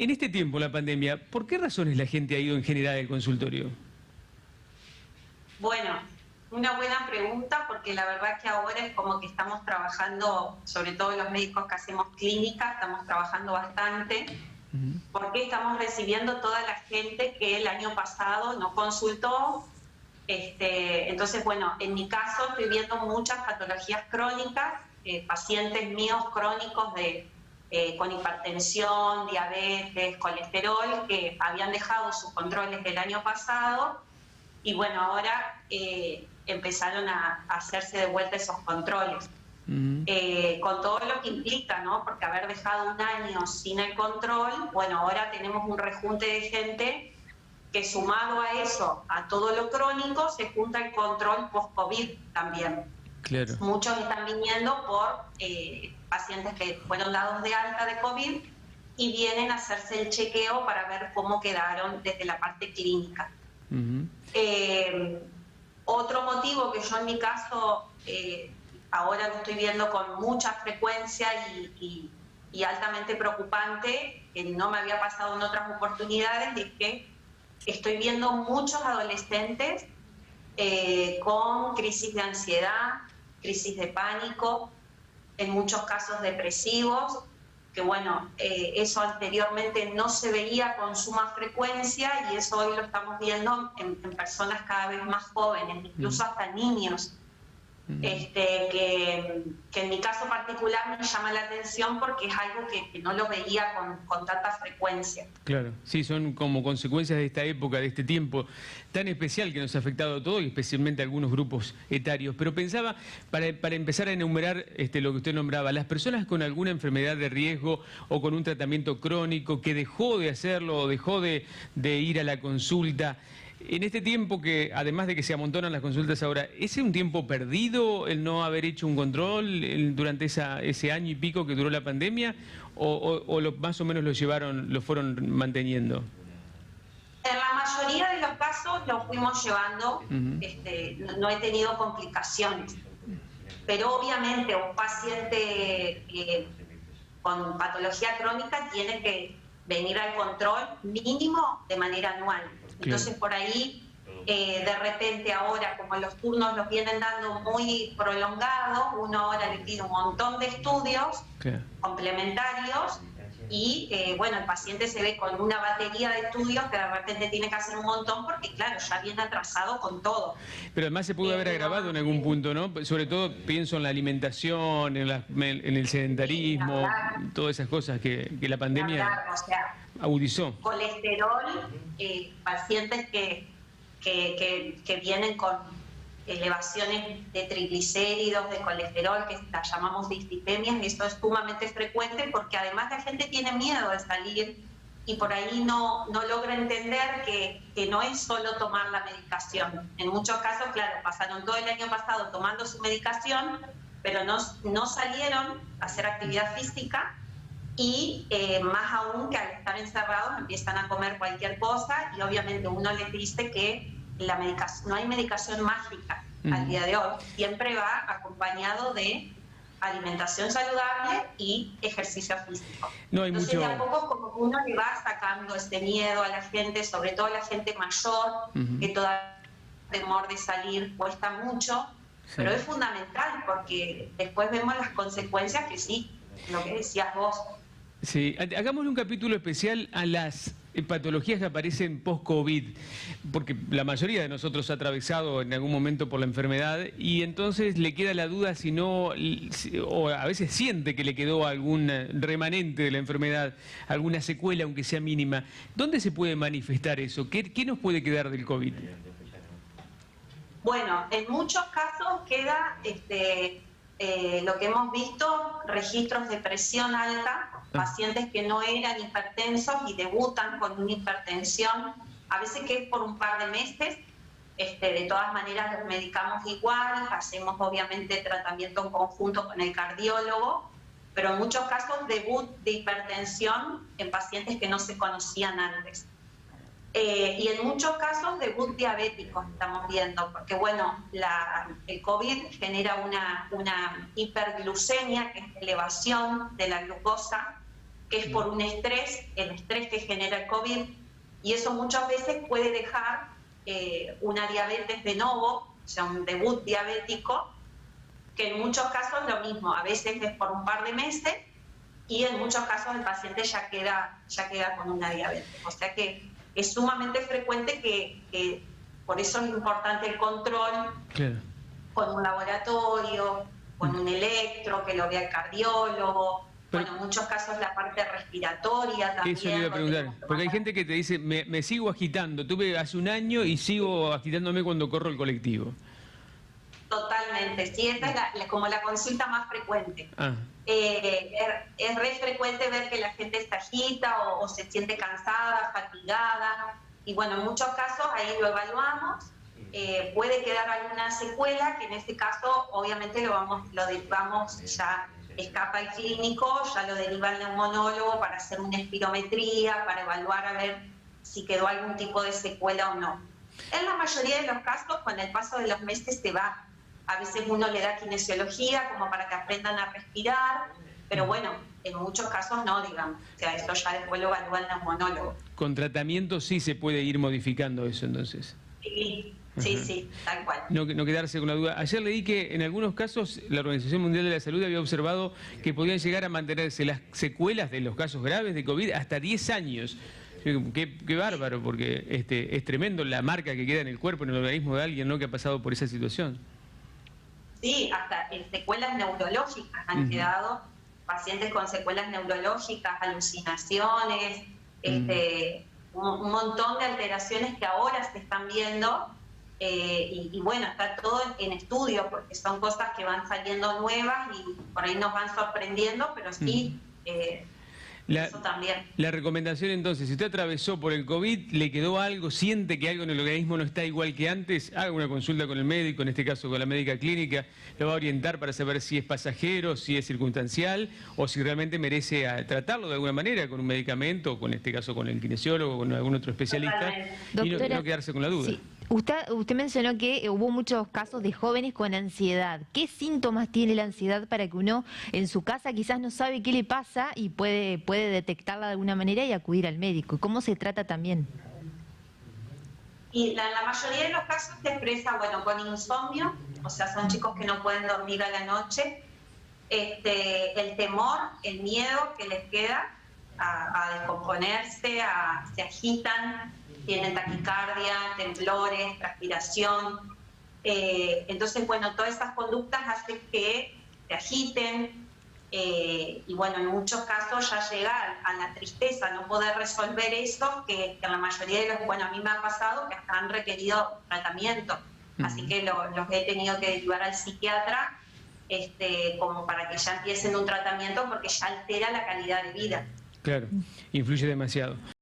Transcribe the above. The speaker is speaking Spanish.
En este tiempo, la pandemia, ¿por qué razones la gente ha ido en general al consultorio? Bueno, una buena pregunta, porque la verdad que ahora es como que estamos trabajando, sobre todo los médicos que hacemos clínica, estamos trabajando bastante, porque estamos recibiendo toda la gente que el año pasado no consultó. Entonces, bueno, en mi caso estoy viendo muchas patologías crónicas, pacientes míos crónicos con hipertensión, diabetes, colesterol, que habían dejado sus controles del año pasado y bueno, ahora empezaron a hacerse de vuelta esos controles. Con todo lo que implica, ¿no? Porque haber dejado un año sin el control, bueno, ahora tenemos un rejunte de gente que sumado a eso, a todo lo crónico, se junta el control post-COVID también. Claro. Muchos están viniendo por pacientes que fueron dados de alta de COVID y vienen a hacerse el chequeo para ver cómo quedaron desde la parte clínica. Otro motivo que yo en mi caso ahora lo estoy viendo con mucha frecuencia y altamente preocupante, que no me había pasado en otras oportunidades, es que estoy viendo muchos adolescentes con crisis de ansiedad, crisis de pánico, en muchos casos depresivos, que bueno, eso anteriormente no se veía con suma frecuencia y eso hoy lo estamos viendo en personas cada vez más jóvenes, incluso hasta niños. Que en mi caso particular me llama la atención porque es algo que no lo veía con tanta frecuencia. Claro, sí, son como consecuencias de esta época, de este tiempo tan especial que nos ha afectado a todos y especialmente a algunos grupos etarios. Pero pensaba, para empezar a enumerar lo que usted nombraba, las personas con alguna enfermedad de riesgo o con un tratamiento crónico que dejó de hacerlo o dejó de ir a la consulta. En este tiempo que, además de que se amontonan las consultas ahora, ¿es un tiempo perdido el no haber hecho un control durante ese año y pico que duró la pandemia? ¿O más o menos lo fueron manteniendo? En la mayoría de los casos lo fuimos llevando, no he tenido complicaciones. Pero obviamente un paciente con patología crónica tiene que venir al control mínimo de manera anual. Entonces por ahí, de repente ahora, como los turnos los vienen dando muy prolongados, uno ahora le pide un montón de estudios complementarios y bueno, el paciente se ve con una batería de estudios que de repente tiene que hacer un montón porque claro, ya viene atrasado con todo. Pero además se pudo haber agravado en algún punto, ¿no? Sobre todo pienso en la alimentación, en el sedentarismo, todas esas cosas que la pandemia agudizó. Colesterol, pacientes que vienen con elevaciones de triglicéridos, de colesterol, que las llamamos dislipemias, y esto es sumamente frecuente porque además la gente tiene miedo de salir y por ahí no logra entender que no es solo tomar la medicación. En muchos casos, claro, pasaron todo el año pasado tomando su medicación, pero no salieron a hacer actividad física y más aún que al estar encerrados empiezan a comer cualquier cosa y obviamente uno les dice que la medicación, no hay medicación mágica al día de hoy, siempre va acompañado de alimentación saludable y ejercicio físico. Entonces de a poco como que uno le va sacando este miedo a la gente, sobre todo a la gente mayor, que todavía el temor de salir cuesta mucho, pero es fundamental porque después vemos las consecuencias que sí, lo que decías vos. Sí, hagámosle un capítulo especial a las patologías que aparecen post-COVID, porque la mayoría de nosotros ha atravesado en algún momento por la enfermedad y entonces le queda la duda si no, o a veces siente que le quedó algún remanente de la enfermedad, alguna secuela aunque sea mínima. ¿Dónde se puede manifestar eso? ¿Qué nos puede quedar del COVID? Bueno, en muchos casos queda lo que hemos visto, registros de presión alta, pacientes que no eran hipertensos y debutan con una hipertensión, a veces que es por un par de meses, de todas maneras los medicamos igual, hacemos obviamente tratamiento en conjunto con el cardiólogo, pero en muchos casos debut de hipertensión en pacientes que no se conocían antes. Y en muchos casos debut diabéticos estamos viendo, porque bueno, el COVID genera una hiperglucemia, que es elevación de la glucosa, que es por un estrés, el estrés que genera el COVID, y eso muchas veces puede dejar una diabetes de novo, o sea, un debut diabético, que en muchos casos es lo mismo, a veces es por un par de meses, y en muchos casos el paciente ya queda con una diabetes. O sea que es sumamente frecuente que por eso es importante el control, claro, con un laboratorio, con un electro, que lo vea el cardiólogo. Bueno, en muchos casos la parte respiratoria también. Eso le iba a preguntar, porque hay gente que te dice, me sigo agitando, tuve hace un año y sigo agitándome cuando corro el colectivo. Totalmente, sí, esa es como la consulta más frecuente. Es re frecuente ver que la gente se agita o se siente cansada, fatigada, y bueno, en muchos casos ahí lo evaluamos. Puede quedar alguna secuela, que en este caso obviamente lo derivamos, ya escapa el clínico, ya lo deriva el neumonólogo para hacer una espirometría, para evaluar a ver si quedó algún tipo de secuela o no. En la mayoría de los casos, con el paso de los meses se va. A veces uno le da kinesiología como para que aprendan a respirar, pero bueno, en muchos casos no, digamos. O sea, esto ya después lo evalúa el neumonólogo. Con tratamiento sí se puede ir modificando eso, entonces. Sí. Sí, tal cual. No quedarse con la duda. Ayer leí que en algunos casos la Organización Mundial de la Salud había observado que podían llegar a mantenerse las secuelas de los casos graves de COVID hasta 10 años. Qué bárbaro, porque es tremendo la marca que queda en el cuerpo, en el organismo de alguien, ¿no?, que ha pasado por esa situación. Sí, hasta secuelas neurológicas han quedado, pacientes con secuelas neurológicas, alucinaciones, un montón de alteraciones que ahora se están viendo. Y bueno, está todo en estudio, porque son cosas que van saliendo nuevas y por ahí nos van sorprendiendo, pero sí, eso también. La recomendación entonces, si usted atravesó por el COVID, le quedó algo, siente que algo en el organismo no está igual que antes, haga una consulta con el médico, en este caso con la médica clínica, lo va a orientar para saber si es pasajero, si es circunstancial o si realmente merece tratarlo de alguna manera con un medicamento, con este caso con el kinesiólogo, con algún otro especialista. Doctora, y no quedarse con la duda. Sí. Usted mencionó que hubo muchos casos de jóvenes con ansiedad. ¿Qué síntomas tiene la ansiedad para que uno en su casa quizás no sabe qué le pasa y puede detectarla de alguna manera y acudir al médico? ¿Cómo se trata también? Y la mayoría de los casos se expresa, bueno, con insomnio, o sea, son chicos que no pueden dormir a la noche, el temor, el miedo que les queda a descomponerse, se agitan, tienen taquicardia, temblores, transpiración. Entonces, bueno, todas esas conductas hacen que se agiten y bueno, en muchos casos ya llega a la tristeza, no poder resolver eso, que en la mayoría de los, bueno, a mí me ha pasado que hasta han requerido tratamiento, así que los he tenido que derivar al psiquiatra como para que ya empiecen un tratamiento porque ya altera la calidad de vida. Claro, influye demasiado.